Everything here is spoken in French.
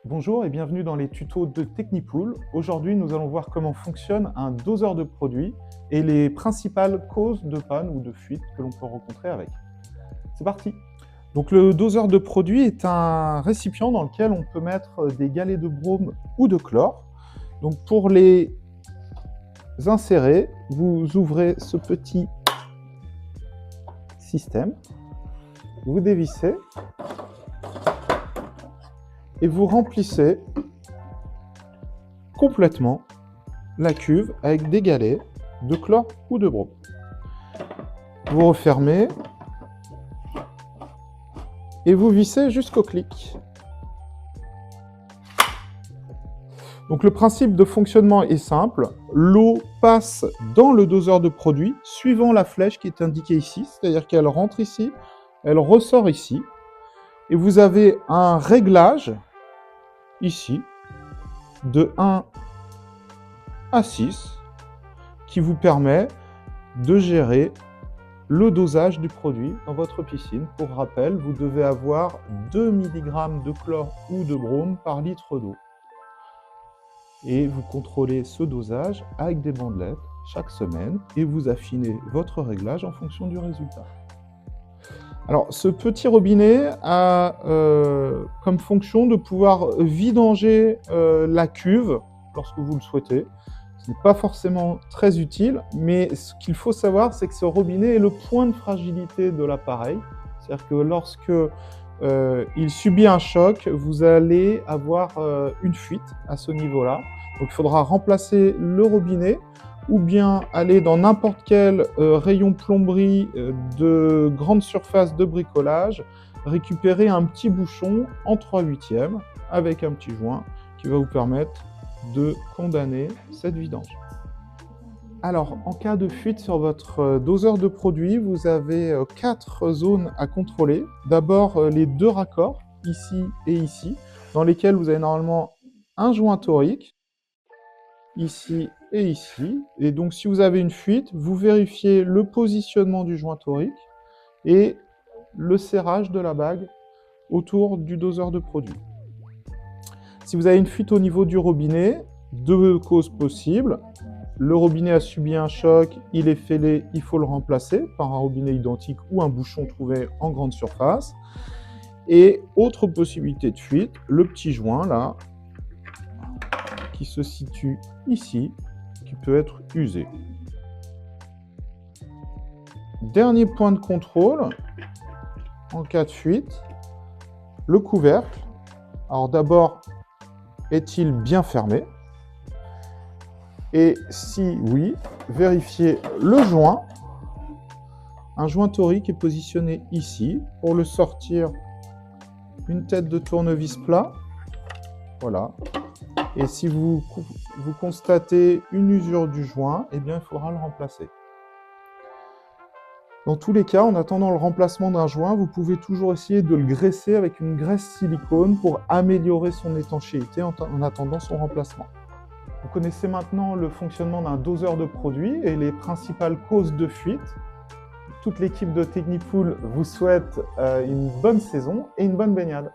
Bonjour et bienvenue dans les tutos de Technipool. Aujourd'hui, nous allons voir comment fonctionne un doseur de produits et les principales causes de panne ou de fuite que l'on peut rencontrer avec. C'est parti! Donc le doseur de produits est un récipient dans lequel on peut mettre des galets de brome ou de chlore. Donc pour les insérer, vous ouvrez ce petit système, vous dévissez et vous remplissez complètement la cuve avec des galets de chlore ou de brome. Vous refermez et vous vissez jusqu'au clic. Donc le principe de fonctionnement est simple. L'eau passe dans le doseur de produit suivant la flèche qui est indiquée ici, c'est-à-dire qu'elle rentre ici, elle ressort ici. Et vous avez un réglage ici de 1 à 6 qui vous permet de gérer le dosage du produit dans votre piscine. Pour rappel, vous devez avoir 2 mg de chlore ou de brome par litre d'eau. Et vous contrôlez ce dosage avec des bandelettes chaque semaine et vous affinez votre réglage en fonction du résultat. Alors, ce petit robinet a comme fonction de pouvoir vidanger la cuve lorsque vous le souhaitez. Ce n'est pas forcément très utile, mais ce qu'il faut savoir, c'est que ce robinet est le point de fragilité de l'appareil. C'est-à-dire que lorsque il subit un choc, vous allez avoir une fuite à ce niveau-là. Donc il faudra remplacer le robinet ou bien aller dans n'importe quel rayon plomberie de grande surface de bricolage, récupérer un petit bouchon en 3/8 avec un petit joint qui va vous permettre de condamner cette vidange. Alors, en cas de fuite sur votre doseur de produits, vous avez 4 zones à contrôler. D'abord, les 2 raccords, ici et ici, dans lesquels vous avez normalement un joint torique, ici et ici. Et donc, si vous avez une fuite, vous vérifiez le positionnement du joint torique et le serrage de la bague autour du doseur de produits. Si vous avez une fuite au niveau du robinet, 2 causes possibles. Le robinet a subi un choc, il est fêlé, il faut le remplacer par un robinet identique ou un bouchon trouvé en grande surface. Et autre possibilité de fuite, le petit joint là, qui se situe ici, qui peut être usé. Dernier point de contrôle, en cas de fuite, le couvercle. Alors d'abord, est-il bien fermé ? Et si oui, vérifiez le joint. Un joint torique est positionné ici. Pour le sortir, une tête de tournevis plat. Voilà. Et si vous constatez une usure du joint, eh bien, il faudra le remplacer. Dans tous les cas, en attendant le remplacement d'un joint, vous pouvez toujours essayer de le graisser avec une graisse silicone pour améliorer son étanchéité en attendant son remplacement. Vous connaissez maintenant le fonctionnement d'un doseur de produits et les principales causes de fuite. Toute l'équipe de Technipool vous souhaite une bonne saison et une bonne baignade.